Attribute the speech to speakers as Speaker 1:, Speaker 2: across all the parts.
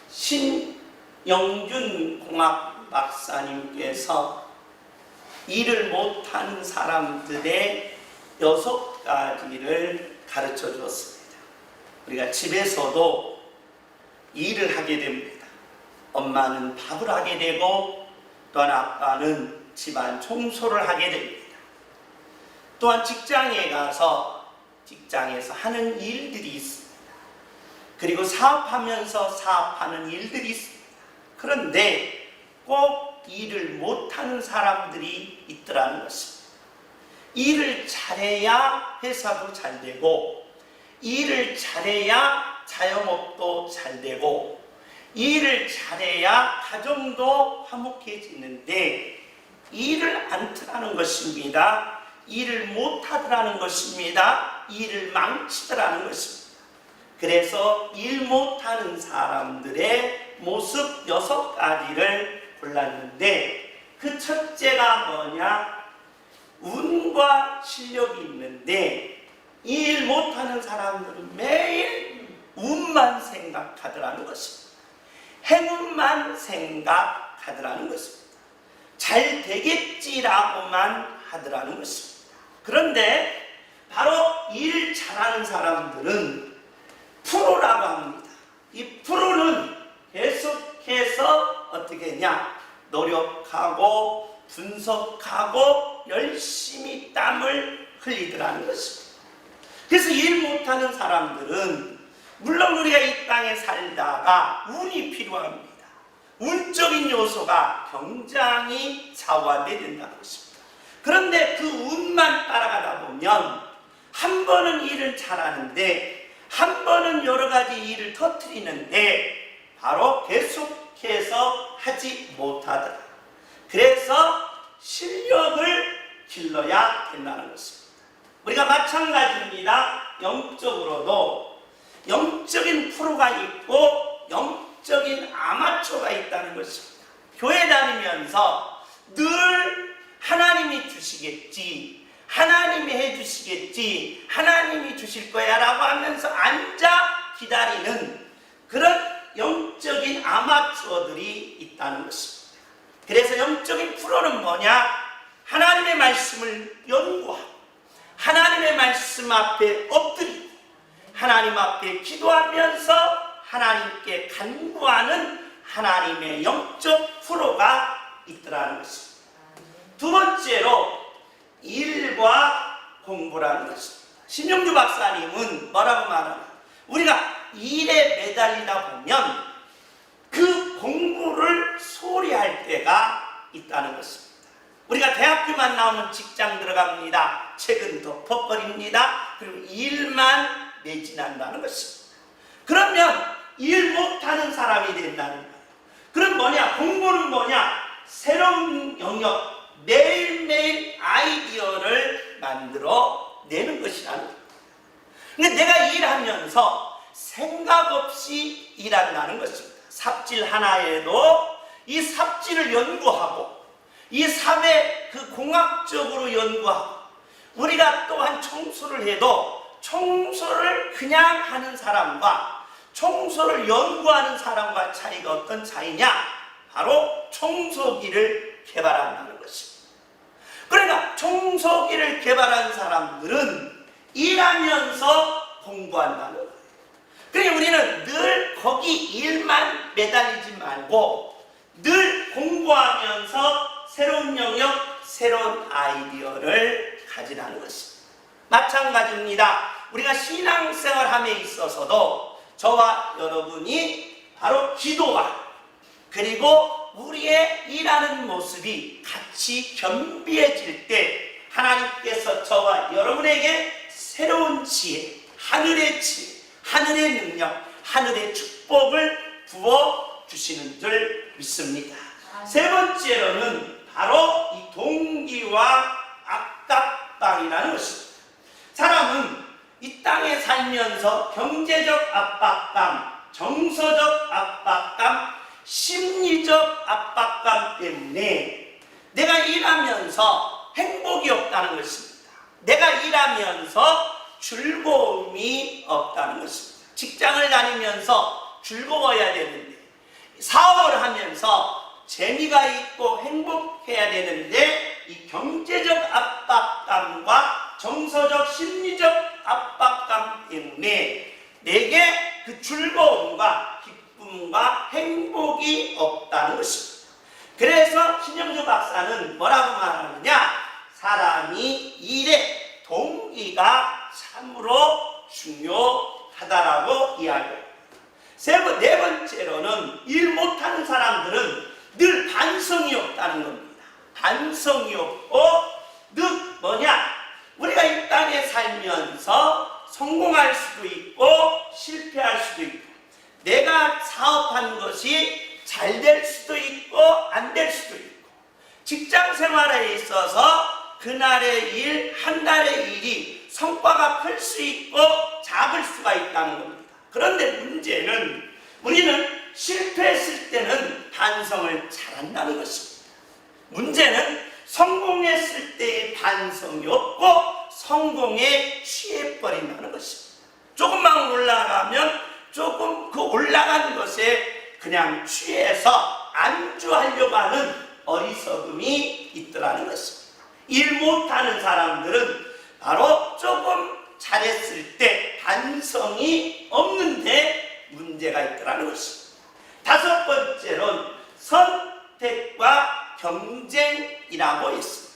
Speaker 1: 신영준 공학 박사님께서 일을 못하는 사람들의 6가지를 가르쳐 주었습니다. 우리가 집에서도 일을 하게 됩니다. 엄마는 밥을 하게 되고 또한 아빠는 집안 청소를 하게 됩니다. 또한 직장에 가서 직장에서 하는 일들이 있습니다. 그리고 사업하면서 사업하는 일들이 있습니다. 그런데 꼭 일을 못하는 사람들이 있더라는 것입니다. 일을 잘해야 회사도 잘 되고, 일을 잘해야 자영업도 잘 되고, 일을 잘해야 가정도 화목해지는데 일을 안 하더라는 것입니다. 일을 못하더라는 것입니다. 일을 망치더라는 것입니다. 그래서 일 못하는 사람들의 모습 6가지를 골랐는데, 그 첫째가 뭐냐? 운과 실력이 있는데 일 못하는 사람들은 매일 운만 생각하더라는 것입니다. 행운만 생각하더라는 것입니다. 잘 되겠지라고만 하더라는 것입니다. 그런데 바로 일 잘하는 사람들은 프로라고 합니다. 이 프로는 계속해서 어떻게 했냐? 노력하고 분석하고 열심히 땀을 흘리더라는 것입니다. 그래서 일 못하는 사람들은 물론 우리가 이 땅에 살다가 운이 필요합니다. 운적인 요소가 굉장히 좌우되어야 된다는 것입니다. 그런데 그 운만 따라가다 보면 한 번은 일을 잘하는데 한 번은 여러 가지 일을 터뜨리는데 바로 계속해서 하지 못하더라. 그래서 실력을 길러야 된다는 것입니다. 우리가 마찬가지입니다. 영적으로도 영적인 프로가 있고 영적인 아마추어가 있다는 것입니다. 교회 다니면서 늘 하나님이 주시겠지, 하나님이 해주시겠지, 하나님이 주실 거야 라고 하면서 앉아 기다리는 그런 영적인 아마추어들이 있다는 것입니다. 그래서 영적인 프로는 뭐냐? 하나님의 말씀을 연구하고 하나님의 말씀 앞에 엎드리고 하나님 앞에 기도하면서 하나님께 간구하는 하나님의 영적 프로가 있더라는 것입니다. 두 번째로 일과 공부라는 것입니다. 신영주 박사님은 뭐라고 말하나? 우리가 일에 매달리다 보면 그 공부를 소홀히 할 때가 있다는 것입니다. 우리가 대학교만 나오면 직장 들어갑니다. 책은 덮어버립니다. 그리고 일만 매진한다는 것입니다. 그러면 일 못하는 사람이 된다는 거예요. 그럼 뭐냐? 공부는 뭐냐? 새로운 영역, 매일매일 아이디어를 만들어 내는 것이라는 거예요. 근데 내가 일하면서 생각 없이 일한다는 것입니다. 삽질 하나에도 이 삽질을 연구하고 이 삽의 그 공학적으로 연구하고, 우리가 또한 청소를 해도 청소를 그냥 하는 사람과 청소를 연구하는 사람과 차이가 어떤 차이냐? 바로 청소기를 개발한다는 것입니다. 그러니까 청소기를 개발한 사람들은 일하면서 공부한다는 거예요. 그러니까 우리는 늘 거기 일만 매달리지 말고 늘 공부하면서 새로운 영역, 새로운 아이디어를 가지라는 것입니다. 마찬가지입니다. 우리가 신앙생활함에 있어서도 저와 여러분이 바로 기도와 그리고 우리의 일하는 모습이 같이 겸비해질 때 하나님께서 저와 여러분에게 새로운 지혜, 하늘의 능력, 하늘의 축복을 부어주시는 줄 믿습니다. 세 번째로는 바로 이 동기와 압박감이라는 것입니다. 사람은 이 땅에 살면서 경제적 압박감, 정서적 압박감, 심리적 압박감 때문에 내가 일하면서 행복이 없다는 것입니다. 내가 일하면서 즐거움이 없다는 것입니다. 직장을 다니면서 즐거워야 되는데 사업을 하면서 재미가 있고 행복해야 되는데 이 경제적 압박감과 정서적 심리적 압박감 때문에 내게 그 즐거움과 기쁨과 행복이 없다는 것입니다. 그래서 신영주 박사는 뭐라고 말하느냐? 사람이 일의 동기가 참으로 중요하다라고 이야기합니다. 네 번째로는 일 못하는 사람들은 늘 반성이 없다는 겁니다. 반성이 없고 늘 뭐냐? 우리가 이 땅에 살면서 성공할 수도 있고 실패할 수도 있고 내가 사업한 것이 잘 될 수도 있고 안 될 수도 있고 직장 생활에 있어서 그날의 일, 한 달의 일이 성과가 클 수 있고 작을 수가 있다는 겁니다. 그런데 문제는 우리는 실패했을 때는 반성을 잘한다는 것입니다. 문제는 성공했을 때의 반성이 없고 성공에 취해버린다는 것입니다. 조금만 올라가면 조금 그 올라간 것에 그냥 취해서 안주하려고 하는 어리석음이 있더라는 것입니다. 일 못하는 사람들은 바로 조금 잘했을 때 반성이 없는데 문제가 있더라는 것입니다. 다섯 번째로는 선택과 경쟁이라고 있습니다.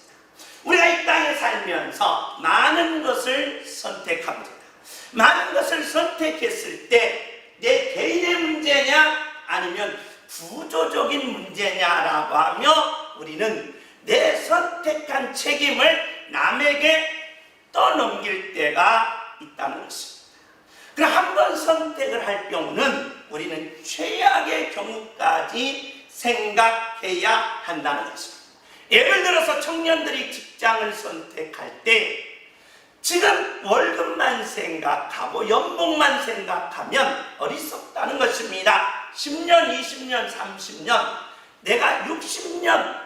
Speaker 1: 우리가 이 땅에 살면서 많은 것을 선택합니다. 많은 것을 선택했을 때 내 개인의 문제냐 아니면 구조적인 문제냐라고 하며 우리는 내 선택한 책임을 남에게 떠넘길 때가 있다는 것입니다. 그럼 한 번 선택을 할 경우는 우리는 최악의 경우까지 생각해야 한다는 것입니다. 예를 들어서 청년들이 직장을 선택할 때 지금 월급만 생각하고 연봉만 생각하면 어리석다는 것입니다. 10년, 20년, 30년 내가 60년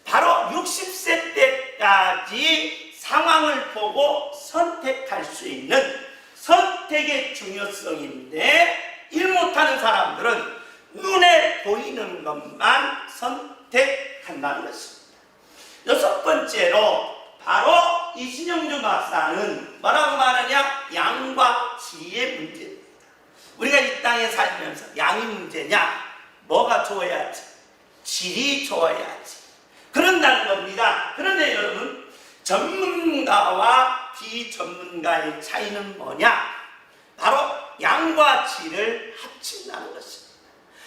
Speaker 1: 바로 60세 때까지 상황을 보고 선택할 수 있는 선택의 중요성인데 일 못하는 사람들은 눈에 보이는 것만 선택한다는 것입니다. 여섯 번째로 바로 이 신영주 박사는 뭐라고 말하냐? 양과 질의 문제입니다. 우리가 이 땅에 살면서 양이 문제냐? 뭐가 좋아야지? 질이 좋아야지. 그런다는 겁니다. 그런데 여러분, 전문가와 비전문가의 차이는 뭐냐? 바로 양과 질을 합친다는 것입니다.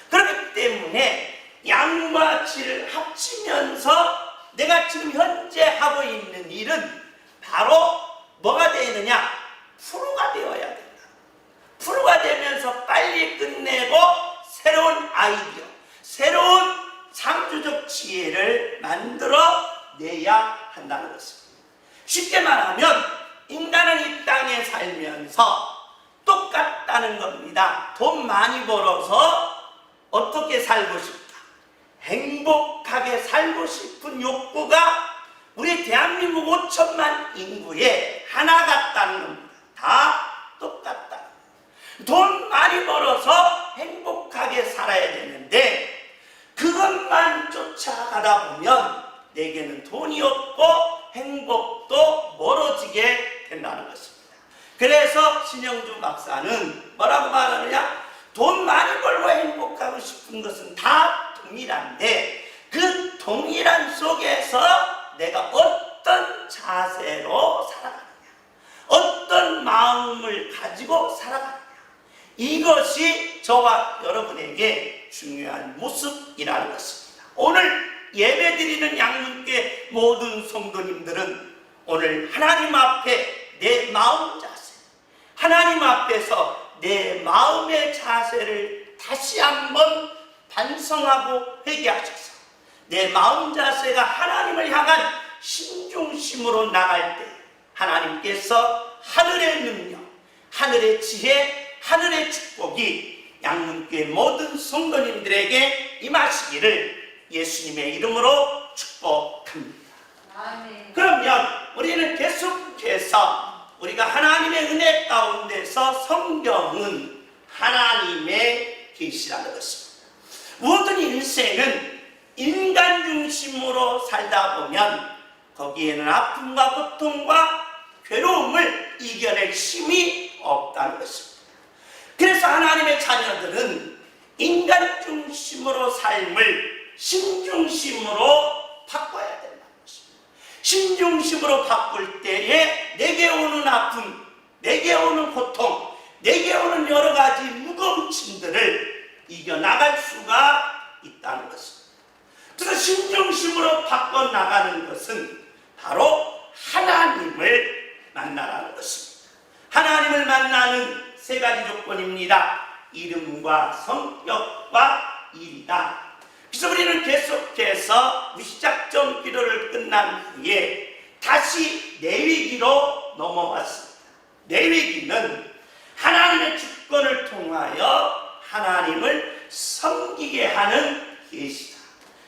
Speaker 1: 그렇기 때문에 양과 질을 합치면서 내가 지금 현재 하고 있는 일은 바로 뭐가 되느냐? 프로가 되어야 된다. 프로가 되면서 빨리 끝내고 새로운 아이디어, 새로운 창조적 지혜를 만들어 내야 한다는 것입니다. 쉽게 말하면 인간은 이 땅에 살면서 똑같다는 겁니다. 돈 많이 벌어서 어떻게 살고 싶다? 행복하게 살고 싶은 욕구가 우리 대한민국 5천만 인구에 하나 같다는 겁니다. 다 똑같다. 돈 많이 벌어서 행복하게 살아야 되는데 그것만 쫓아가다 보면 내게는 돈이 없고 행복도 멀어지게 된다는 것입니다. 그래서 신영주 박사는 뭐라고 말하느냐? 돈 많이 벌고 행복하고 싶은 것은 다 동일한데 그 동일한 속에서 내가 어떤 자세로 살아가느냐, 어떤 마음을 가지고 살아가느냐, 이것이 저와 여러분에게 중요한 모습이라는 것입니다. 오늘 예배드리는 양문교회 모든 성도님들은 오늘 하나님 앞에 내 마음 자세, 하나님 앞에서 내 마음의 자세를 다시 한번 반성하고 회개하셔서 내 마음 자세가 하나님을 향한 신중심으로 나갈 때 하나님께서 하늘의 능력, 하늘의 지혜, 하늘의 축복이 양문교회 모든 성도님들에게 임하시기를 예수님의 이름으로 축복합니다. 아멘. 그러면 우리는 계속해서 우리가 하나님의 은혜 가운데서 성경은 하나님의 계시라는 것입니다. 모든 인생은 인간 중심으로 살다 보면 거기에는 아픔과 고통과 괴로움을 이겨낼 힘이 없다는 것입니다. 그래서 하나님의 자녀들은 인간 중심으로 삶을 신 중심으로 바꿔야 된다는 것입니다. 신 중심으로 바꿀 때에 내게 오는 아픔, 내게 오는 고통, 내게 오는 여러 가지 무거운 짐들을 이겨나갈 수가 있다는 것입니다. 그래서 신 중심으로 바꿔나가는 것은 바로 하나님을 만나라는 것입니다. 하나님을 만나는 세 가지 조건입니다. 이름과 성격과 일이다. 그래서 우리는 계속해서 무시작전 기도를 끝난 후에 다시 레위기로 넘어왔습니다. 레위기는 하나님의 주권을 통하여 하나님을 섬기게 하는 계시다.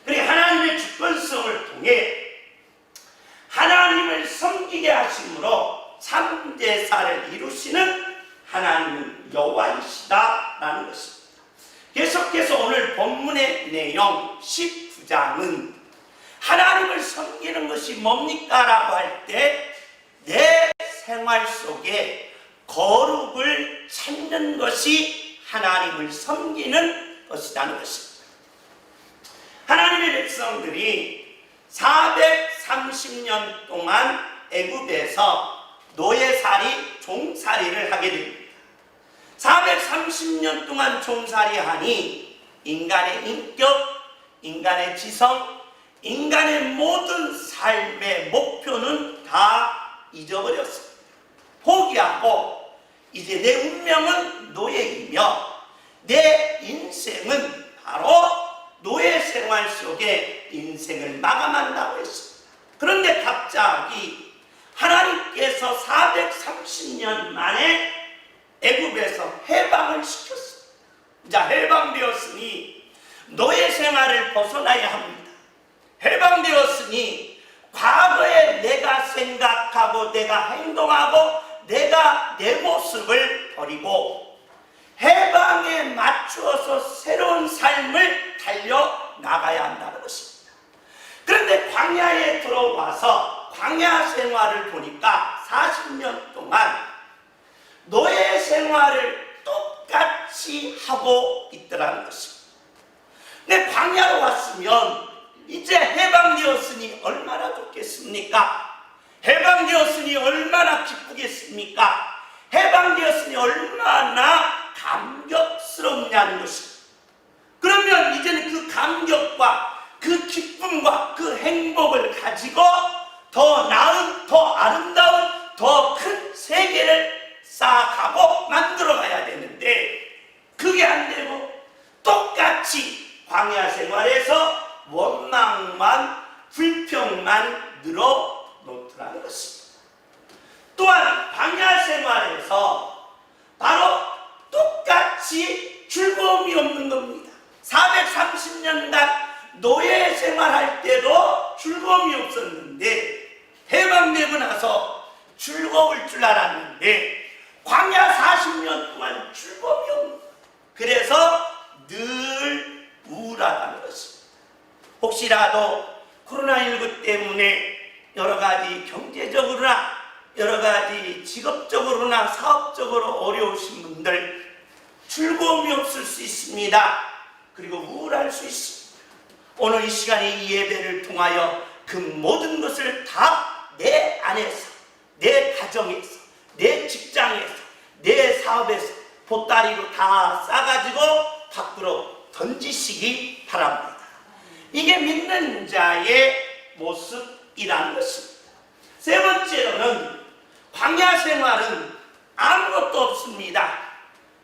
Speaker 1: 그리고 하나님의 주권성을 통해 하나님을 섬기게 하심으로 참제사를 이루시는 하나님은 여호와이시다라는 것입니다. 계속해서 오늘 본문의 내용 19장은 하나님을 섬기는 것이 뭡니까? 라고 할 때 내 생활 속에 거룩을 찾는 것이 하나님을 섬기는 것이라는 것입니다. 하나님의 백성들이 430년 동안 애굽에서 노예살이, 종살이를 하게 됩니다. 430년 동안 종살이하니 인간의 인격, 인간의 지성, 인간의 모든 삶의 목표는 다 잊어버렸습니다. 포기하고 이제 내 운명은 노예이며 내 인생은 바로 노예 생활 속에 인생을 마감한다고 했습니다. 그런데 갑자기 하나님께서 430년 만에 애굽에서 해방을 시켰습니다. 자, 해방되었으니 노예 생활을 벗어나야 합니다. 해방되었으니 과거에 내가 생각하고 내가 행동하고 내가 내 모습을 버리고 해방에 맞추어서 새로운 삶을 달려나가야 한다는 것입니다. 그런데 광야에 들어와서 광야 생활을 보니까 40년 동안 노예 생활을 똑같이 하고 있더라는 것입니다. 근데 광야로 왔으면 이제 해방되었으니 얼마나 좋겠습니까? 해방되었으니 얼마나 기쁘겠습니까? 해방되었으니 얼마나 감격스럽냐는 것입니다. 그러면 이제는 그 감격과 그 기쁨과 그 행복을 가지고 더 나은, 더 아름다운, 더 큰 세계를 쌓아가고 만들어가야 되는데 그게 안 되고 똑같이 광야 생활에서 원망만, 불평만 늘어놓더라는 것입니다. 또한 광야 생활에서 바로 똑같이 즐거움이 없는 겁니다. 430년간 노예 생활할 때도 즐거움이 없었는데 해방되고 나서 즐거울 줄 알았는데 광야 40년 동안 즐거움이 없는 거예요. 그래서 늘 우울하다는 것입니다. 혹시라도 코로나19 때문에 여러 가지 경제적으로나 여러 가지 직업적으로나 사업적으로 어려우신 분들 즐거움이 없을 수 있습니다. 그리고 우울할 수 있습니다. 오늘 이 시간에 이 예배를 통하여 그 모든 것을 다 내 안에서, 내 가정에서, 내 직장에서, 내 사업에서 보따리로 다 싸가지고 밖으로 던지시기 바랍니다. 이게 믿는 자의 모습이라는 것입니다. 세 번째로는 광야 생활은 아무것도 없습니다.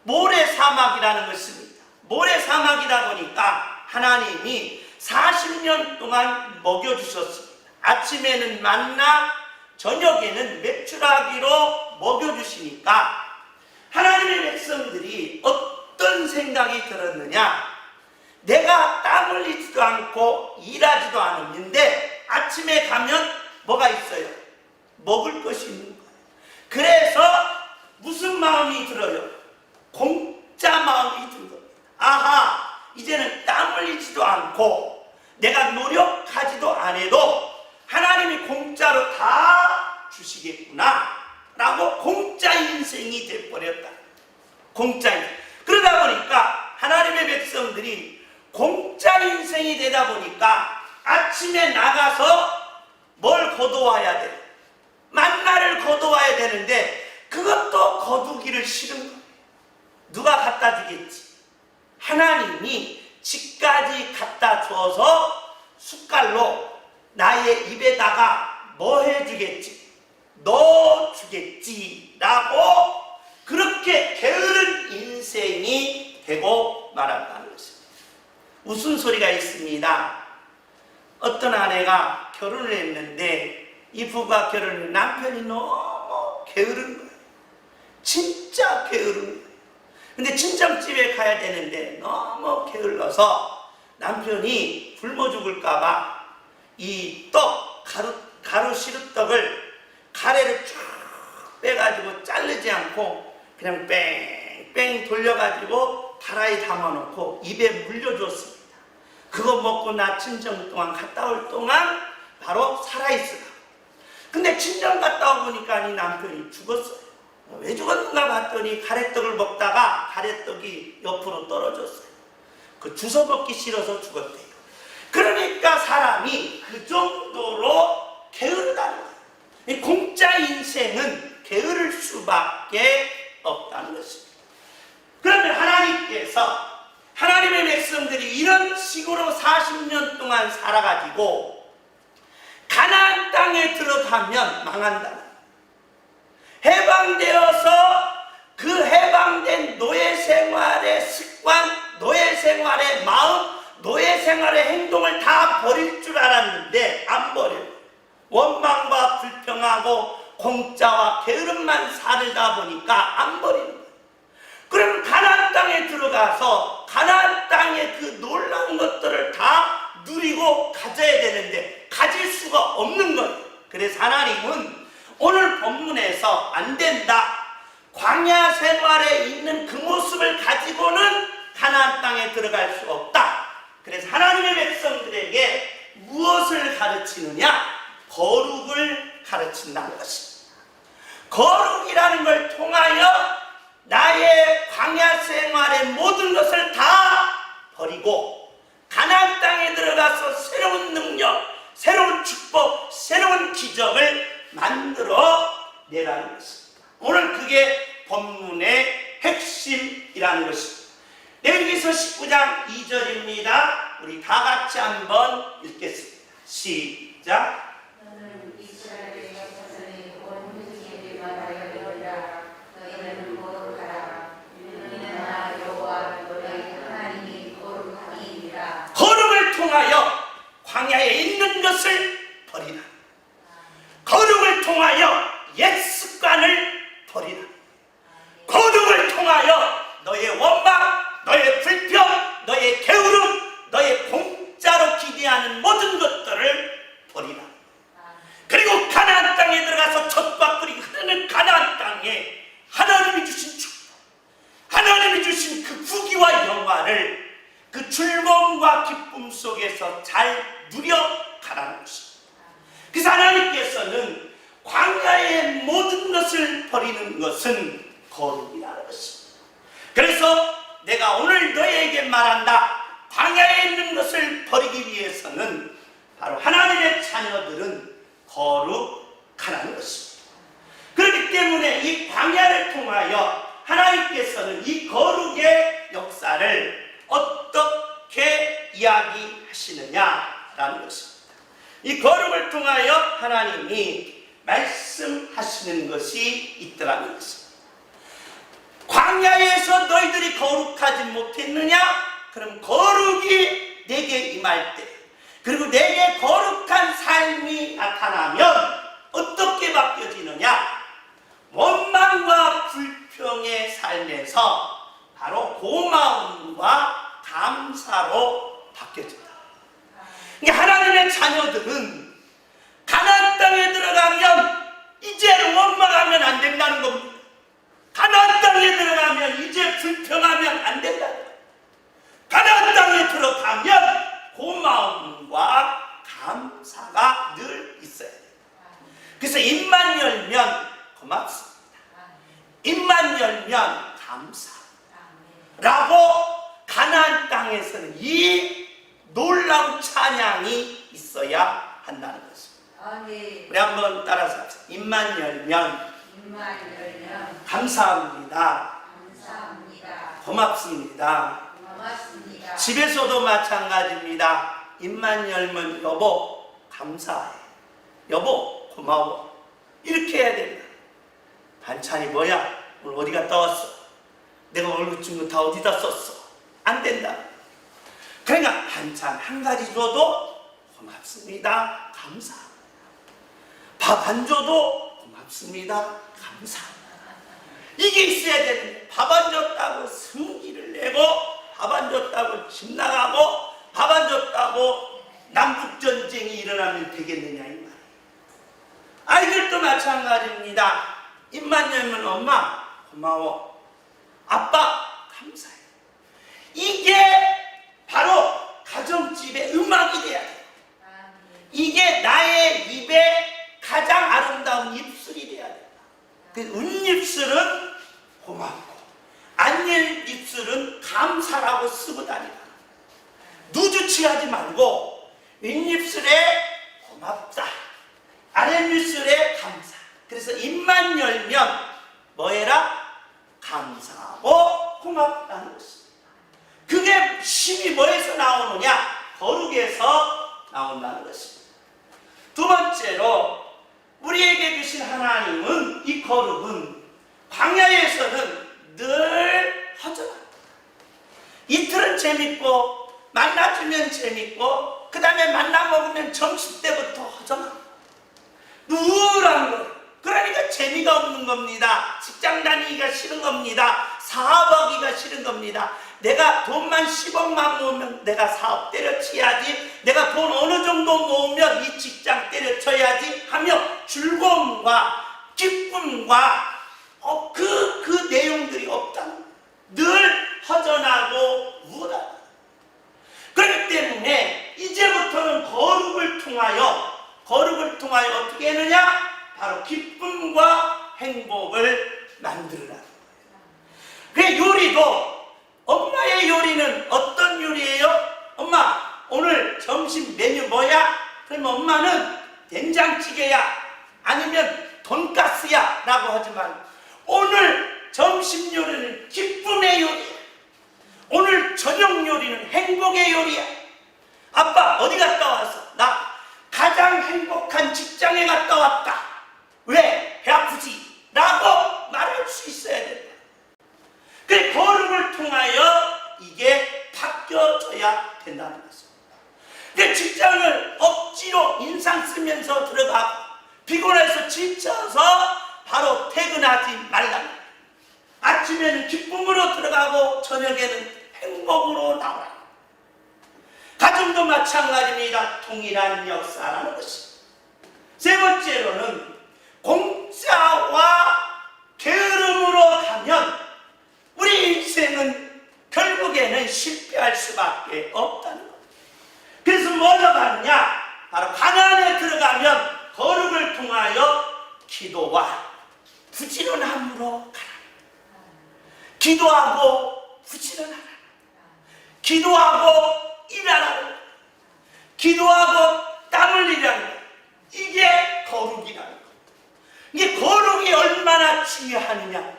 Speaker 1: 모래사막이라는 것입니다. 모래사막이다 보니까 하나님이 40년 동안 먹여주셨습니다. 아침에는 만나, 저녁에는 메추라기로 먹여주시니까 하나님의 백성들이 어떤 생각이 들었느냐? 내가 땀 흘리지도 않고 일하지도 않았는데 아침에 가면 뭐가 있어요? 먹을 것이 있는 거예요. 그래서 무슨 마음이 들어요? 공짜 마음이 든 겁니다. 아하, 이제는 땀 않고 내가 노력하지도 않아도 하나님이 공짜로 다 주시겠구나 라고 공짜 인생이 돼버렸다. 공짜 인생. 그러다 보니까 하나님의 백성들이 공짜 인생이 되다 보니까 아침에 나가서 뭘 거둬와야 돼? 만나를 거둬와야 되는데 그것도 거두기를 싫은 거예요. 누가 갖다 주겠지? 하나님이 집까지 갖다 줘서 숟갈로 나의 입에다가 뭐 해주겠지? 넣어주겠지 라고 그렇게 게으른 인생이 되고 말한다는 것입니다. 무슨 소리가 있습니다. 어떤 아내가 결혼을 했는데 이 부부가 결혼을 남편이 너무 게으른 거예요. 진짜 게으른 거예요. 근데 친정집에 가야 되는데 너무 게을러서 남편이 굶어 죽을까봐 이 떡, 가루 시루떡을 가래를 쫙 빼가지고 자르지 않고 그냥 뺑뺑 돌려가지고 가라에 담아놓고 입에 물려줬습니다. 그거 먹고 나 친정 동안 갔다 올 동안 바로 살아있으라고. 근데 친정 갔다 오보니까 이 남편이 죽었어요. 왜 죽었는가 봤더니 가래떡을 먹다가 가래떡이 옆으로 떨어졌어요. 그 주워 먹기 싫어서 죽었대요. 그러니까 사람이 그 정도로 게으르다는 거예요. 이 공짜 인생은 게으를 수밖에 없다는 것입니다. 그러면 하나님께서 하나님의 백성들이 이런 식으로 40년 동안 살아가지고 가나안 땅에 들어가면 망한다. 해방되어서 그 해방된 노예 생활의 습관, 노예 생활의 마음, 노예 생활의 행동을 다 버릴 줄 알았는데 안 버려요. 원망과 불평하고 공짜와 게으름만 살다 보니까 안 버리는 거예요. 그럼 가나안 땅에 들어가서 가나안 땅의 그 놀라운 것들을 다 누리고 가져야 되는데 가질 수가 없는 거예요. 그래서 하나님은 오늘 본문에서 안 된다. 광야 생활에 있는 그 모습을 가지고는 가나안 땅에 들어갈 수 없다. 그래서 하나님의 백성들에게 무엇을 가르치느냐? 거룩을 가르친다는 것입니다. 거룩이라는 걸 통하여 나의 광야 생활의 모든 것을 다 버리고 가나안 땅에 들어가서 새로운 능력, 새로운 축복, 새로운 기적을 만들어 내라는 것입니다. 오늘 그게 본문의 핵심이라는 것입니다. 레위기서 19장 2절입니다. 우리 다 같이 한번 읽겠습니다. 시작.
Speaker 2: 너는 이스라엘의 자손의 온 회개를 말하여 이르라. 너희는 거룩하라. 너희는 나 여호와 너희 하나님이 거룩하니이다.
Speaker 1: 거룩을 통하여 광야에 있는 것을 버리라. 거룩을 통하여 옛 습관을 버리라. 거룩을 통하여 너의 원망, 너의 불평, 너의 게으름, 너의 공짜로 기대하는 모든 것들을 버리라. 그리고 가나안 땅에 들어가서 젖밥들이 흐르는 가나안 땅에 하나님이 주신 축복, 하나님이 주신 그 부귀와 영화를 그 즐거움과 기쁨 속에서 잘 누려가라는 것입니다. 그래서 하나님께서는 광야의 모든 것을 버리는 것은 거룩이라는 것입니다. 그래서 내가 오늘 너희에게 말한다. 광야에 있는 것을 버리기 위해서는 바로 하나님의 자녀들은 거룩하라는 것입니다. 그렇기 때문에 이 광야를 통하여 하나님께서는 이 거룩의 역사를 어떻게 이야기하시느냐라는 것입니다. 이 거룩을 통하여 하나님이 말씀하시는 것이 있더라는 것입니다. 광야에서 너희들이 거룩하지 못했느냐? 그럼 거룩이 내게 임할 때, 그리고 내게 거룩한 삶이 나타나면 어떻게 바뀌어지느냐? 원망과 불평의 삶에서 바로 고마움과 감사로 바뀌어진다. 하나님의 자녀들은 가나안 땅에 들어가면 이제 원망하면 안 된다는 겁니다. 가나안 땅에 들어가면 이제 불평하면 안 된다는 겁니다. 가나안 땅에 들어가면 감사라고 가나안 땅에서는 이 놀라운 찬양이 있어야 한다는 것입니다. 우리 한번 따라서 합시다. 입만 열면 감사합니다. 고맙습니다. 집에서도 마찬가지입니다. 입만 열면 여보 감사해, 여보 고마워, 이렇게 해야 됩니다. 반찬이 뭐야? 오늘 어디 갔다 왔어? 내가 월급 준 거 다 어디다 썼어? 안 된다. 그러니까 반찬 한 가지 줘도 고맙습니다, 감사합니다. 밥 안 줘도 고맙습니다, 감사합니다. 이게 있어야 되는데 밥 안 줬다고 승기를 내고, 밥 안 줬다고 집 나가고, 밥 안 줬다고 남북전쟁이 일어나면 되겠느냐 이 말이에요. 아이들도 마찬가지입니다. 입만 열면 엄마 고마워, 아빠 감사해. 이게 바로 가정집의 음악이 돼야 돼요. 이게 나의 입에 가장 아름다운 입술이 돼야 된다. 그 은입술은 고맙고 안입술은 감사라고 쓰고 다니다. 누주치하지 말고 윗입술에 고맙다, 아랫입술에 감사. 그래서 입만 열면 뭐해라? 감사하고 고맙다는 것입니다. 그게 힘이 뭐에서 나오느냐? 거룩에서 나온다는 것입니다. 두 번째로 우리에게 주신 하나님은, 이 거룩은 광야에서는 늘 허전합니다. 이틀은 재밌고 만나주면 재밌고 그 다음에 만나 먹으면 점심때부터 허전합니다. 우울한 거예요. 그러니까 재미가 없는 겁니다. 직장 다니기가 싫은 겁니다. 사업하기가 싫은 겁니다. 내가 돈만 10억만 모으면 내가 사업 때려치야지, 내가 돈 어느 정도 모으면 이 직장 때려쳐야지 하며 즐거움과 기쁨과 그 내용들이 없다는 거예요. 늘 허전하고 우울하다. 그렇기 때문에 이제부터는 거룩을 통하여 어떻게 했느냐? 바로 기쁨과 행복을 만들으라는 거예요. 그 요리도, 엄마의 요리는 어떤 요리예요? 엄마 오늘 점심 메뉴 뭐야? 그러면 엄마는 된장찌개야 아니면 돈가스야 라고 하지만, 오늘 점심 요리는 기쁨의 요리야, 오늘 저녁 요리는 행복의 요리야. 아빠 어디 갔다 왔어? 나 가장 행복한 직장에 갔다 왔다. 왜? 배 아프지? 라고 말할 수 있어야 된다. 그 거룩을 통하여 이게 바뀌어져야 된다는 것입니다. 그 직장을 억지로 인상 쓰면서 들어가고 피곤해서 지쳐서 바로 퇴근하지 말라. 아침에는 기쁨으로 들어가고 저녁에는 행복으로 나오라. 가정도 마찬가지입니다. 동일한 역사라는 것입니다. 세 번째로는 공짜와 게으름으로 가면 우리 인생은 결국에는 실패할 수밖에 없다는 겁니다. 그래서 뭐가 가느냐? 바로 가나안에 들어가면 거룩을 통하여 기도와 부지런함으로 가라. 기도하고 부지런하라. 기도하고 일하라. 기도하고 땀 흘리라는 것. 이게 거룩이라는 것. 이게 거룩이 얼마나 중요하느냐.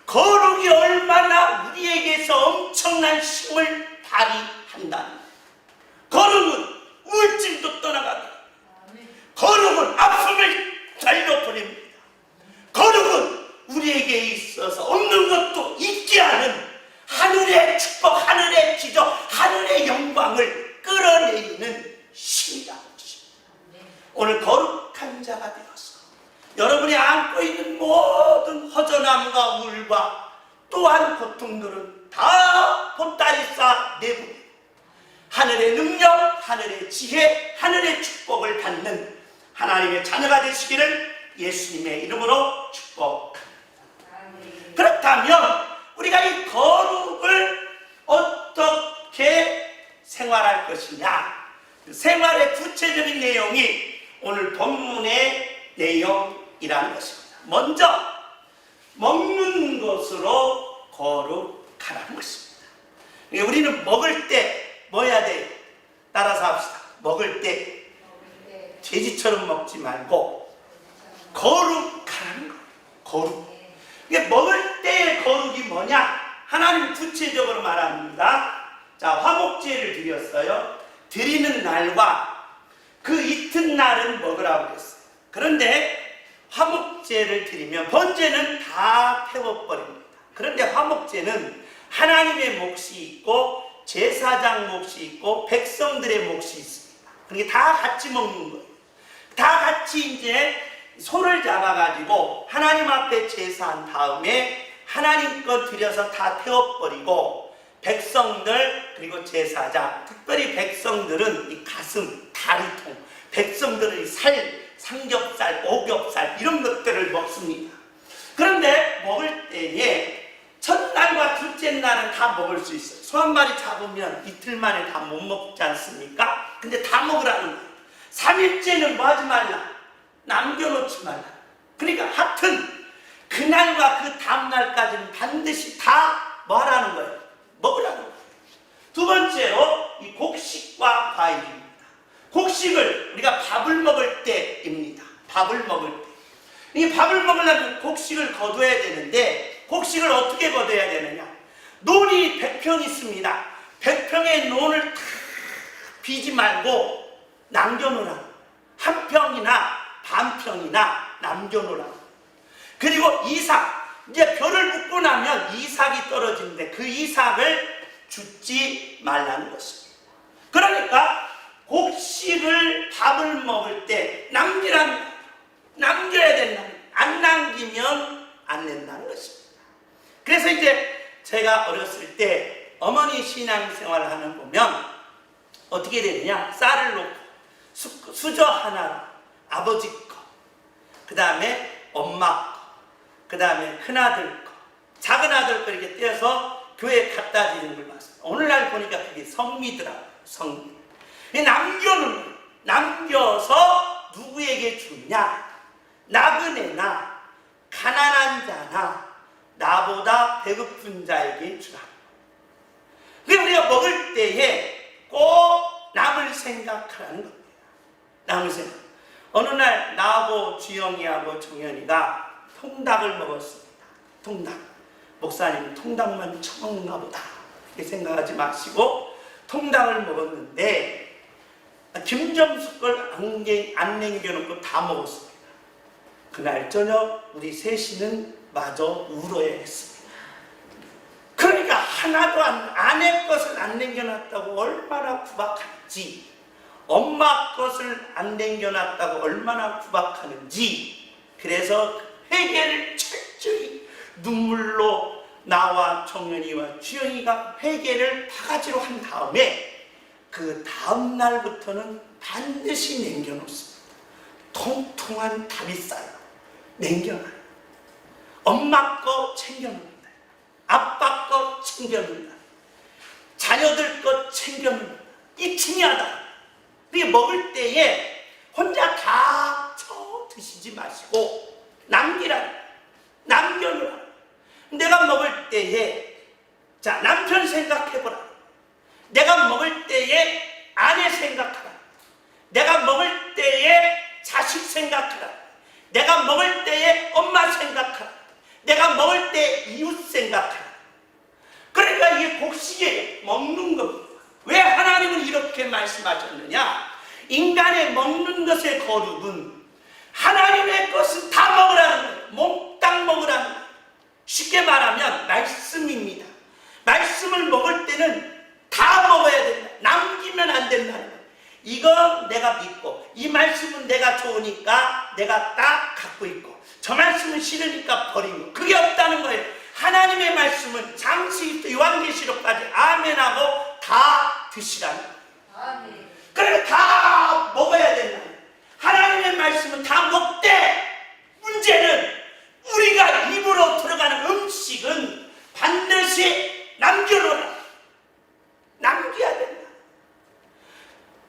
Speaker 1: 거룩이 얼마나 우리에게서 엄청난 힘을 발휘한다는 것. 거룩은 우울증도 떠나가고, 거룩은 아픔을 날려보냅니다. 거룩은 우리에게 있어서 없는 것도 있게 하는 하늘의 축복, 하늘의 기적, 하늘의 영광을 끌어내리는 힘이라는 것입니다. 오늘 거룩한 자가 되어서 여러분이 안고 있는 모든 허전함과 우울과 또한 고통들은 다 보따리 싸 내보내고 하늘의 능력, 하늘의 지혜, 하늘의 축복을 받는 하나님의 자녀가 되시기를 예수님의 이름으로 축복합니다. 그렇다면 우리가 이 거룩을 어떻게 생활할 것이냐, 그 생활의 구체적인 내용이 오늘 본문의 내용이라는 것입니다. 먼저 먹는 것으로 거룩하라는 것입니다. 그러니까 우리는 먹을 때 뭐 해야 돼요? 따라서 합시다. 먹을 때 돼지처럼 먹지 말고 거룩하라는 거예요. 거룩. 이게 먹을 때의 거룩이 뭐냐? 하나님 구체적으로 말합니다. 자, 화목제를 드렸어요. 드리는 날과 그 이튿날은 먹으라고 했어요. 그런데 화목제를 드리면 번제는 다 태워버립니다. 그런데 화목제는 하나님의 몫이 있고 제사장 몫이 있고 백성들의 몫이 있습니다. 그러니까 다 같이 먹는 거예요. 다 같이 이제 손을 잡아가지고 하나님 앞에 제사한 다음에 하나님 것 드려서 다 태워버리고 백성들 그리고 제사장, 특별히 백성들은 이 가슴, 다리통, 백성들은 이 살, 삼겹살, 오겹살 이런 것들을 먹습니다. 그런데 먹을 때에 첫날과 둘째 날은 다 먹을 수 있어요. 소 한 마리 잡으면 이틀 만에 다 못 먹지 않습니까? 근데 다 먹으라는 거예요. 3일째는 뭐 하지 말라? 남겨놓지 말라. 그러니까 하여튼 그날과 그 다음날까지는 반드시 다 뭐 하라는 거예요? 먹으라는 거예요. 두 번째로 이 곡식과 과일입니다. 곡식을 우리가 밥을 먹을 때입니다. 밥을 먹을 때. 이 밥을 먹으려면 곡식을 거둬야 되는데 곡식을 어떻게 거둬야 되느냐? 논이 100평 있습니다. 100평의 논을 다 비지 말고 남겨놓으라. 한 평이나 반 평이나 남겨놓으라. 그리고 이삭, 이제 벼를 묻고 나면 이삭이 떨어지는데 그 이삭을 줍지 말라는 것입니다. 그러니까 곡식을 밥을 먹을 때 남겨야 된다는 거예요. 안 남기면 안 된다는 것입니다. 그래서 이제 제가 어렸을 때 어머니 신앙생활을 하는 보면 어떻게 되느냐? 쌀을 놓고 수저 하나, 아버지 거, 그 다음에 엄마 거, 그 다음에 큰아들 거, 작은 아들 거 이렇게 떼어서 교회에 갖다 드리는 걸 봤어요. 오늘날 보니까 그게 성미더라고요. 성미. 남겨서 누구에게 주냐? 나그네나 가난한 자나 나보다 배고픈 자에게 주라. 그게 우리가 먹을 때에 꼭 남을 생각하라는 겁니다. 남을 생각. 어느 날 나하고 주영이하고 정연이가 통닭을 먹었습니다. 통닭. 목사님 통닭만 처먹는가 보다 이렇게 생각하지 마시고 통닭을 먹었는데 김점수 걸 안 남겨놓고 다 먹었습니다. 그날 저녁 우리 셋이는 마저 울어야 했습니다. 그러니까 하나도 아내 것을 안 남겨놨다고 얼마나 구박하는지, 엄마 것을 안 남겨놨다고 얼마나 구박하는지, 그래서 회개를 철저히 눈물로 나와 정연이와 주영이가 회개를 바가지로 한 다음에 그 다음 날부터는 반드시 남겨놓습니다. 통통한 다리살 남겨놔요. 엄마 거 챙겨놓는다. 아빠 거 챙겨놓는다. 자녀들 거 챙겨놓는다. 이 중요하다. 그게 먹을 때에 혼자 다 드시지 마시고 남겨놓으라. 내가 먹을 때에 자 남편 생각해보라. 내가 먹을 때에 아내 생각하라. 내가 먹을 때에 자식 생각하라. 내가 먹을 때에 엄마 생각하라. 내가 먹을 때 이웃 생각하라. 그러니까 이게 곡식에 먹는 겁니다. 왜 하나님은 이렇게 말씀하셨느냐? 인간의 먹는 것의 거룩은 하나님의 것은 다 먹으라는 거예요. 몽땅 먹으라는 거예요. 쉽게 말하면 말씀입니다. 말씀을 먹을 때는 다 먹어야 된다. 남기면 안 된다는 거예요. 이건 내가 믿고 이 말씀은 내가 좋으니까 내가 딱 갖고 있고 저 말씀은 싫으니까 버리고 그게 없다는 거예요. 하나님의 말씀은 장세기부터 요한계시록까지 아멘하고 다 드시라는 거예요. 아멘. 그러니까 다 먹어야 된다. 하나님의 말씀은 다 먹되 문제는 우리가 입으로 들어가는 음식은 반드시 남겨놓으라. 남겨야 된다.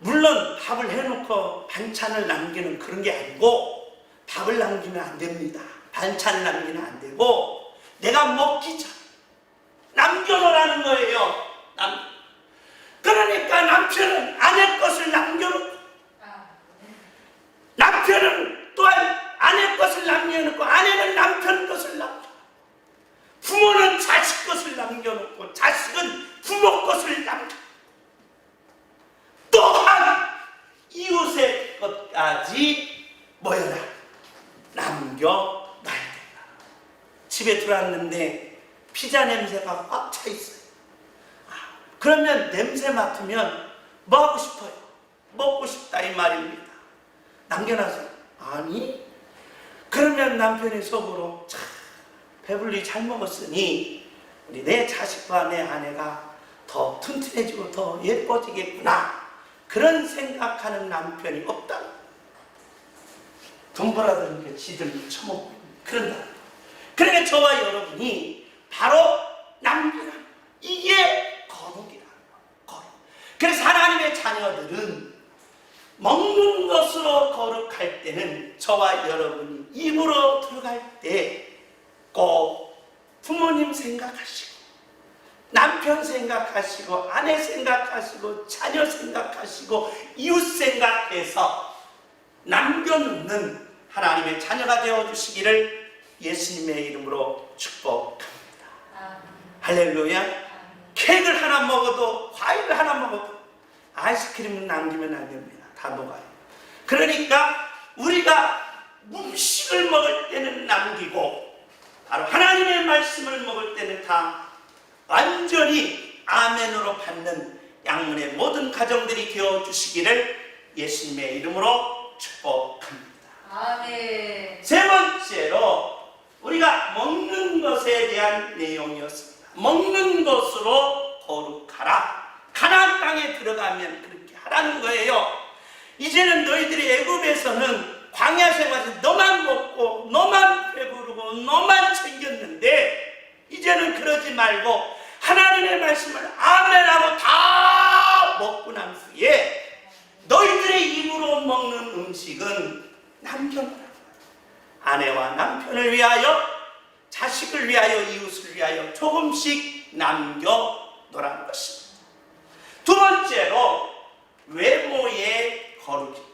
Speaker 1: 물론 밥을 해놓고 반찬을 남기는 그런 게 아니고 밥을 남기면 안 됩니다. 반찬을 남기면 안 되고 내가 먹기 전 남겨놓으라는 거예요. 그러니까 남편은 아내 것을 남겨놓고, 남편은 또한 아내 것을 남겨놓고, 아내는 남편 것을 남겨놓고, 부모는 자식 것을 남겨놓고, 자식은 부모 것을 남겨놓고, 또한 이웃의 것까지 뭐여라 남겨놔야 된다. 집에 들어왔는데 피자 냄새가 꽉 차 있어요. 그러면 냄새 맡으면 뭐 하고 싶어요? 먹고 싶다 이 말입니다. 남겨놔서 아니? 그러면 남편의 속으로 참 배불리 잘 먹었으니 우리 내 자식과 내 아내가 더 튼튼해지고 더 예뻐지겠구나, 그런 생각하는 남편이 없다. 돈 벌어들니까 지들 처먹고 그런다. 그러니까 저와 여러분이 바로 남겨라, 이게 거룩이라는 거예요. 거룩. 그래서 하나님의 자녀들은 먹는 것으로 거룩할 때는 저와 여러분이 입으로 들어갈 때 꼭 부모님 생각하시고, 남편 생각하시고, 아내 생각하시고, 자녀 생각하시고, 이웃 생각해서 남겨놓는 하나님의 자녀가 되어주시기를 예수님의 이름으로 축복합니다. 할렐루야. 케이크를 하나 먹어도, 과일을 하나 먹어도 아이스크림은 남기면 안 됩니다. 다 녹아요. 그러니까 우리가 음식을 먹을 때는 남기고, 바로 하나님의 말씀을 먹을 때는 다 완전히 아멘으로 받는 양문의 모든 가정들이 되어주시기를 예수님의 이름으로 축복합니다.
Speaker 2: 아멘.
Speaker 1: 세 번째로 우리가 먹는 것에 대한 내용이었습니다. 먹는 것으로 거룩하라. 가나안 땅에 들어가면 그렇게 하라는 거예요. 이제는 너희들이 애굽에서는 광야 생활에서 너만 먹고 너만 배부르고 너만 챙겼는데, 이제는 그러지 말고 하나님의 말씀을 아멘하고 다 먹고 난 후에 너희들의 입으로 먹는 음식은 남겨놓으라. 아내와 남편을 위하여, 자식을 위하여, 이웃을 위하여 조금씩 남겨놓으라는 것입니다. 두 번째로 외모의 거룩입니다.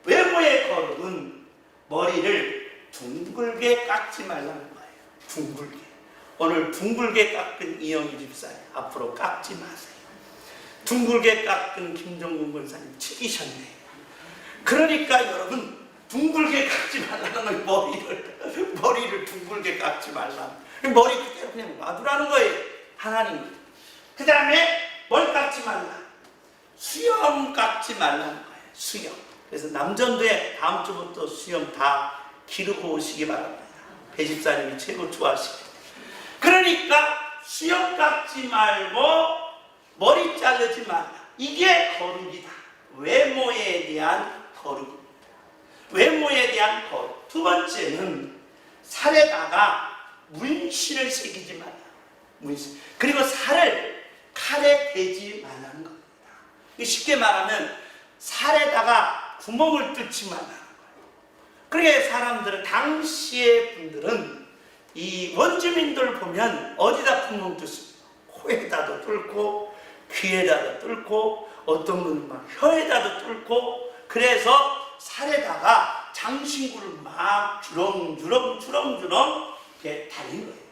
Speaker 1: 외모의 거룩은 머리를 둥글게 깎지 말라는 거예요. 둥글게. 오늘 둥글게 깎은 이영희 집사님 앞으로 깎지 마세요. 둥글게 깎은 김정근 권사님 튀기셨네요. 그러니까 여러분, 둥글게 깎지 말라는 머리를 둥글게 깎지 말라. 머리 그대로 그냥 놔두라는 거예요. 하나님. 그 다음에 뭘 깎지 말라? 수염 깎지 말라는 거예요. 수염. 그래서 남전도에 다음 주부터 수염 다 기르고 오시기 바랍니다. 배집사님이 최고 좋아하시고. 그러니까 수염 깎지 말고 머리 자르지 말라. 이게 거룩이다. 외모에 대한 거룩입니다. 외모에 대한 거룩. 두 번째는 살에다가 문신을 새기지 말라. 문신. 그리고 살을 칼에 대지 말라는 겁니다. 쉽게 말하면 살에다가 구멍을 뚫지 말라는 거예요. 그러니까 사람들은, 당시의 분들은 이 원주민들 보면 어디다 구멍 뚫습니까? 코에다도 뚫고, 귀에다도 뚫고, 어떤 분은 막 혀에다도 뚫고, 그래서 살에다가 장신구를 막 주렁주렁 이렇게 달린 거예요.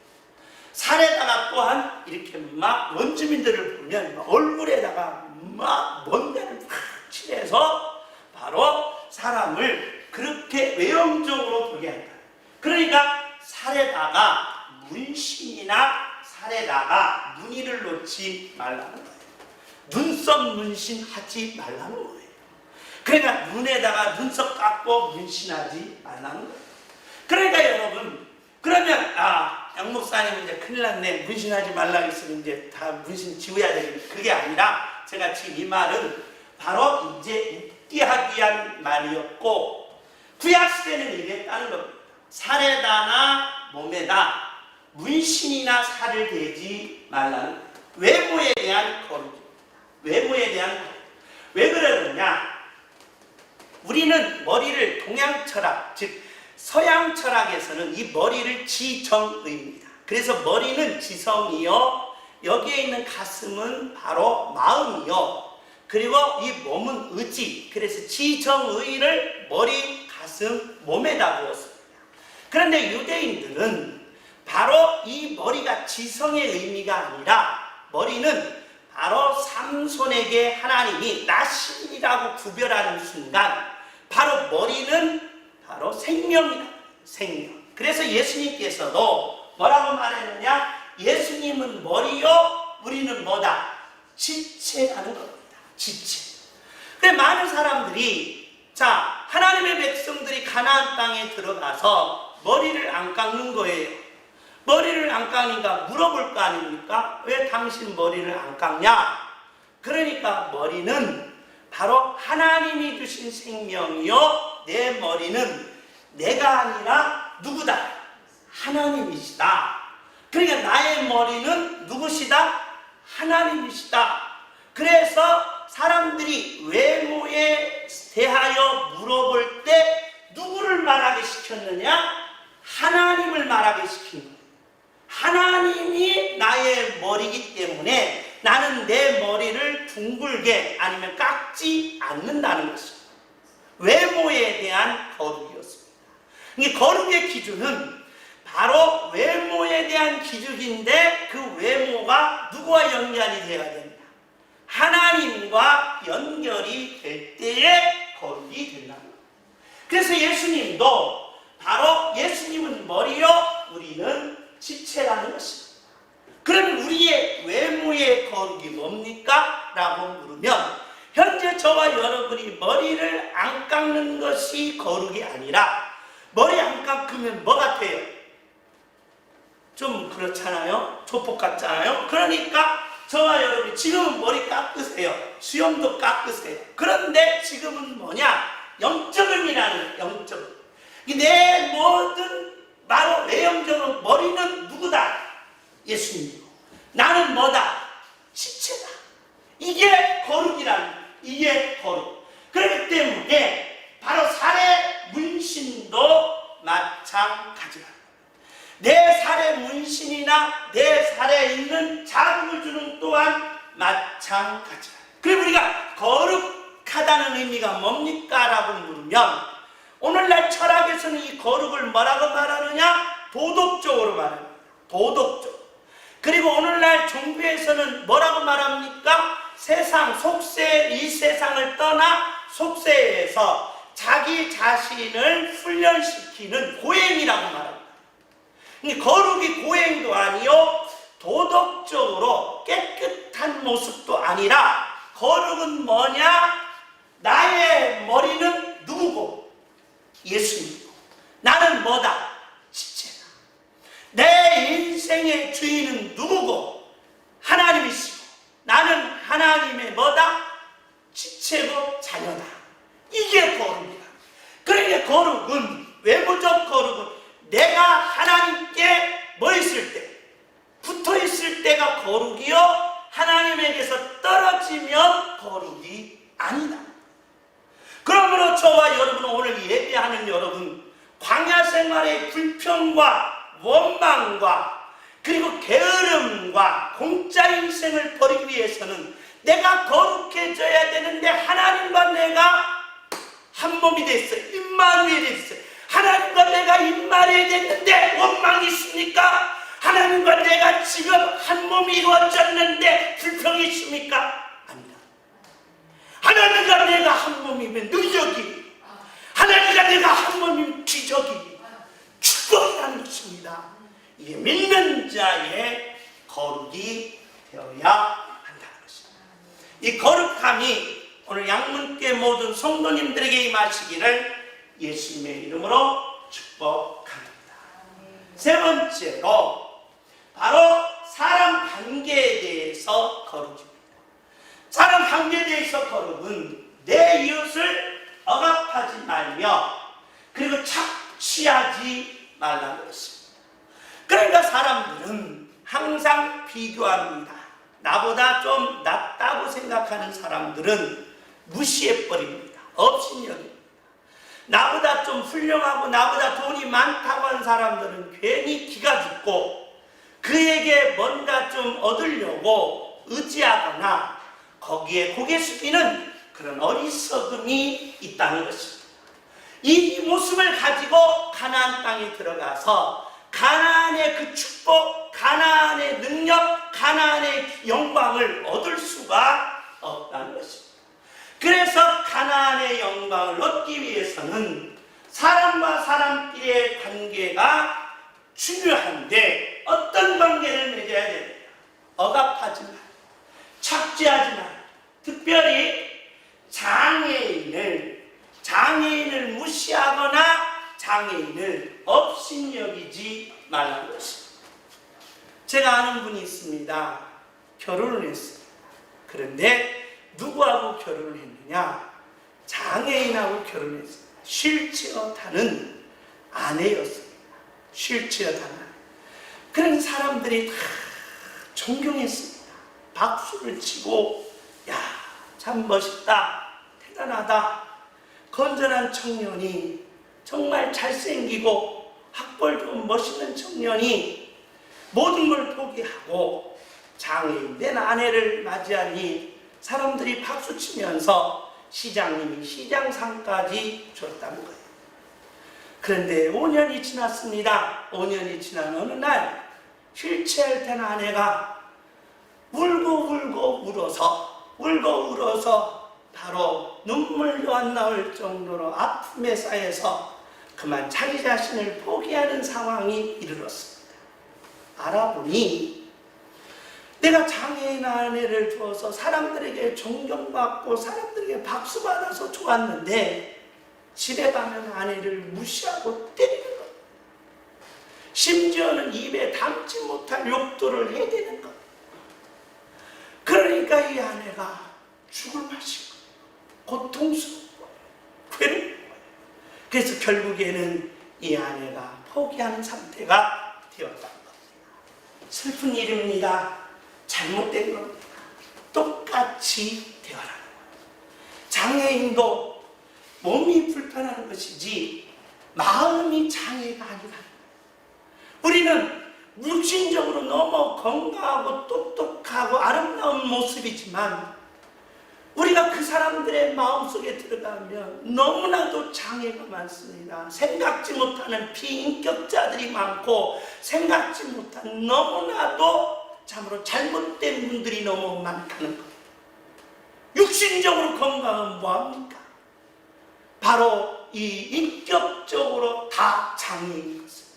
Speaker 1: 살에다가 또한 이렇게 막 원주민들을 보면 막 얼굴에다가 막 먼지를 막 칠해서 바로 사람을 그렇게 외형적으로 보게 한다. 그러니까 살에다가 문신이나 살에다가 무늬를 놓지 말라는 거예요. 눈썹 문신 하지 말라는 거예요. 그러니까 눈에다가 눈썹 깎고 문신하지 말라는 거예요. 그러니까 여러분, 그러면 양 목사님 이제 큰일 났네, 문신하지 말라고 했으면 이제 다 문신 지워야 되겠네. 그게 아니라 제가 지금 이 말은 바로 이제 하기 위한 말이었고, 구약시대는 이랬다는 겁니다. 살에다나 몸에다 문신이나 살을 대지 말라는 외모에 대한 거룩입니다. 외모에 대한 거룩. 왜 그러느냐? 우리는 머리를 동양 철학, 즉 서양 철학에서는 이 머리를 지정의입니다. 그래서 머리는 지성이요 여기에 있는 가슴은 바로 마음이요. 그리고 이 몸은 의지. 그래서 지정의를 머리, 가슴, 몸에다 두었습니다. 그런데 유대인들은 바로 이 머리가 지성의 의미가 아니라 머리는 바로 삼손에게 하나님이 나 신이라고 구별하는 순간 바로 머리는 바로 생명이다. 생명. 그래서 예수님께서도 뭐라고 말했느냐? 예수님은 머리요, 우리는 뭐다? 지체라는 겁니다. 지체. 그래 많은 사람들이 자 하나님의 백성들이 가나안 땅에 들어가서 머리를 안 깎는 거예요. 머리를 안 깎으니까 물어볼 거 아닙니까? 왜 당신 머리를 안 깎냐? 그러니까 머리는 바로 하나님이 주신 생명이요. 내 머리는 내가 아니라 누구다? 하나님이시다. 그러니까 나의 머리는 누구시다? 하나님이시다. 그래서 사람들이 외모에 대하여 물어볼 때 누구를 말하게 시켰느냐? 하나님을 말하게 시킨 거예요. 하나님이 나의 머리이기 때문에 나는 내 머리를 둥글게 아니면 깎지 않는다는 것입니다. 외모에 대한 거룩이었습니다. 이 거룩의 기준은 바로 외모에 대한 기준인데 그 외모가 누구와 연결이 되어야 됩니다. 하나님과 연결이 될 때에 거룩이 된다. 그래서 예수님도 바로 예수님은 머리요, 우리는 지체라는 것입니다. 그럼 우리의 외모의 거룩이 뭡니까? 라고 물으면 현재 저와 여러분이 머리를 안 깎는 것이 거룩이 아니라 머리 안 깎으면 뭐 같아요? 좀 그렇잖아요? 조폭 같잖아요? 그러니까 저와 여러분이 지금은 머리 깎으세요. 수염도 깎으세요. 그런데 지금은 뭐냐? 영적을 미라는 영적. 내 모든 바로 외형적으로 머리는 누구다? 예수님이고 나는 뭐다? 지체다. 이게 거룩이란 이게 거룩. 그렇기 때문에 바로 살의 문신도 마찬가지다. 내 살의 문신이나 내 살에 있는 자극을 주는 또한 마찬가지다. 그리고 우리가 거룩하다는 의미가 뭡니까? 라고 물으면 오늘날 철학에서는 이 거룩을 뭐라고 말하느냐? 도덕적으로 말합니다. 도덕적. 그리고 오늘날 종교에서는 뭐라고 말합니까? 세상, 속세, 이 세상을 떠나 속세에서 자기 자신을 훈련시키는 고행이라고 말합니다. 거룩이 고행도 아니요 도덕적으로 깨끗한 모습도 아니라 거룩은 뭐냐? 나의 머리는 누구고? 예수님이고 나는 뭐다? 지체다. 내 인생의 주인은 누구고? 하나님이시고 나는 하나님의 뭐다? 지체고 자녀다. 이게 거룩이다. 그러니까 거룩은 외모적 거룩은 내가 하나님께 뭐 있을 때? 붙어 있을 때가 거룩이요 하나님에게서 떨어지면 거룩이 아니다. 그러므로 저와 여러분 오늘 예배하는 여러분 광야 생활의 불평과 원망과 그리고 게으름과 공짜 인생을 버리기 위해서는 내가 거룩해져야 되는데 하나님과 내가 한 몸이 됐어요. 임마누엘이 됐어요. 하나님과 내가 임마누엘이 됐는데 원망이 있습니까? 하나님과 내가 지금 한 몸이 이루어졌는데 불평이 있습니까? 아니다. 하나님과 내가 한 몸이면 능력이, 하나님과 내가 한 몸이면 기적이, 축복이라는 것입니다. 이게 믿는 자의 거룩이 되어야 한다는 것입니다. 이 거룩함이 오늘 양문교회 모든 성도님들에게 임하시기를 예수님의 이름으로 축복합니다. 세 번째로 바로 사람 관계에 대해서 거룩입니다. 사람 관계에 대해서 거룩은 내 이웃을 억압하지 말며 그리고 착취하지 말라는 것입니다. 그러니까 사람들은 항상 비교합니다. 나보다 좀 낫다고 생각하는 사람들은 무시해버립니다. 업신여깁니다. 나보다 좀 훌륭하고 나보다 돈이 많다고 하는 사람들은 괜히 기가 죽고 그에게 뭔가 좀 얻으려고 의지하거나 거기에 고개 숙이는 그런 어리석음이 있다는 것입니다. 이 모습을 가지고 가나안 땅에 들어가서 가나안의 그 축복, 가나안의 능력, 가나안의 영광을 얻을 수가 없다는 것입니다. 그래서 가나안의 영광을 얻기 위해서는 사람과 사람끼리의 관계가 중요한데 어떤 관계를 맺어야 됩니까? 억압하지 마, 착취하지 마. 특별히 장애인을 무시하거나 장애인을 업신여기지 말라는 것입니다. 제가 아는 분이 있습니다. 결혼을 했습니다. 그런데 누구하고 결혼을 했느냐? 장애인하고 결혼했습니다. 휠체어 타는 아내였습니다. 휠체어 타는 아내. 그런 사람들이 다 존경했습니다. 박수를 치고 야, 참 멋있다, 대단하다. 건전한 청년이, 정말 잘생기고 학벌 좋은 멋있는 청년이 모든 걸 포기하고 장애인 된 아내를 맞이하니 사람들이 박수치면서 시장님이 시장상까지 줬다는 거예요. 그런데 5년이 지났습니다. 5년이 지난 어느 날 휠체어를 탄 아내가 울고 울어서 바로 눈물도 안 나올 정도로 아픔에 쌓여서 그만 자기 자신을 포기하는 상황이 이르렀습니다. 알아보니 내가 장애인 아내를 두어서 사람들에게 존경받고 사람들에게 박수받아서 좋았는데 집에 가면 아내를 무시하고 때리는 것, 심지어는 입에 담지 못할 욕도를 해대는 것. 그러니까 이 아내가 죽을 맛이고 고통스럽고 괴로운 거예요. 그래서 결국에는 이 아내가 포기하는 상태가 되었다는 겁니다. 슬픈 일입니다. 잘못된 겁니다. 똑같이 되어라는 거예요. 장애인도 몸이 불편한 것이지 마음이 장애가 아니라는 거예요. 우리는 육신적으로 너무 건강하고 똑똑하고 아름다운 모습이지만 우리가 그 사람들의 마음속에 들어가면 너무나도 장애가 많습니다. 생각지 못하는 비인격자들이 많고 생각지 못한 너무나도 참으로 잘못된 분들이 너무 많다는 것. 육신적으로 건강은 뭐합니까? 바로 이 인격적으로 다 장애인 것입니다.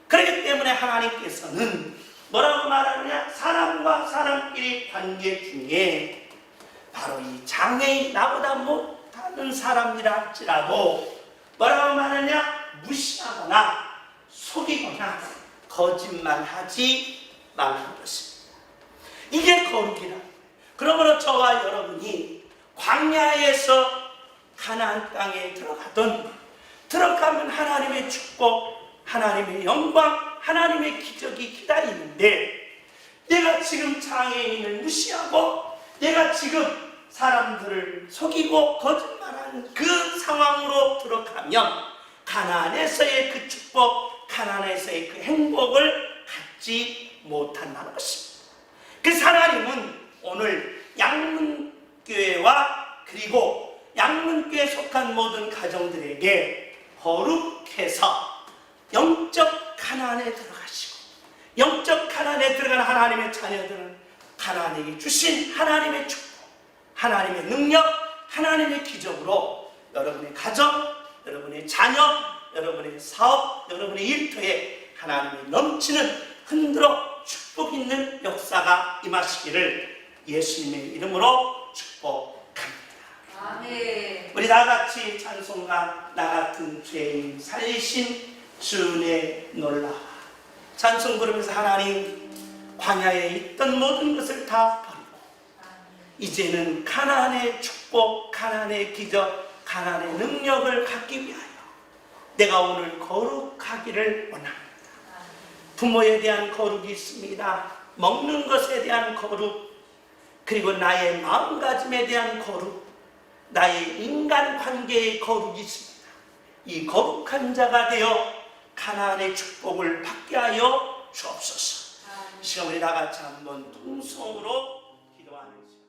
Speaker 1: 그렇기 때문에 하나님께서는 뭐라고 말하느냐? 사람과 사람끼리 관계 중에 바로 이 장애인, 나보다 못하는 사람이라 할지라도 뭐라고 말하느냐? 무시하거나 속이거나 거짓말하지 말라는 것입니다. 이게 거룩이라. 그러므로 저와 여러분이 광야에서 가나안 땅에 들어가면 하나님의 축복, 하나님의 영광, 하나님의 기적이 기다리는데 내가 지금 장애인을 무시하고 내가 지금 사람들을 속이고 거짓말하는 그 상황으로 들어가면 가나안에서의 그 축복, 가나안에서의 그 행복을 갖지 못한다는 것입니다. 그래서 하나님은 오늘 양문교회와 그리고 양문교회에 속한 모든 가정들에게 거룩해서 영적 가나안에 들어가시고 영적 가나안에 들어간 하나님의 자녀들은 가나안에게 주신 하나님의 축복, 하나님의 능력, 하나님의 기적으로 여러분의 가정, 여러분의 자녀, 여러분의 사업, 여러분의 일터에 하나님의 넘치는 흔들어 축복 있는 역사가 임하시기를 예수님의 이름으로 축복합니다.
Speaker 2: 아멘.
Speaker 1: 우리 다같이 찬송가 나 같은 죄인 살리신 주의 놀라워 찬송 부르면서 하나님 광야에 있던 모든 것을 다 버리고 이제는 가나안의 축복, 가나안의 기적, 가나안의 능력을 갖기 위하여 내가 오늘 거룩하기를 원합니다. 부모에 대한 거룩이 있습니다. 먹는 것에 대한 거룩, 그리고 나의 마음가짐에 대한 거룩, 나의 인간관계의 거룩이 있습니다. 이 거룩한 자가 되어 가나안의 축복을 받게 하여 주옵소서. 이 시간 우리 다 같이 한번 통성으로 기도하는 시간.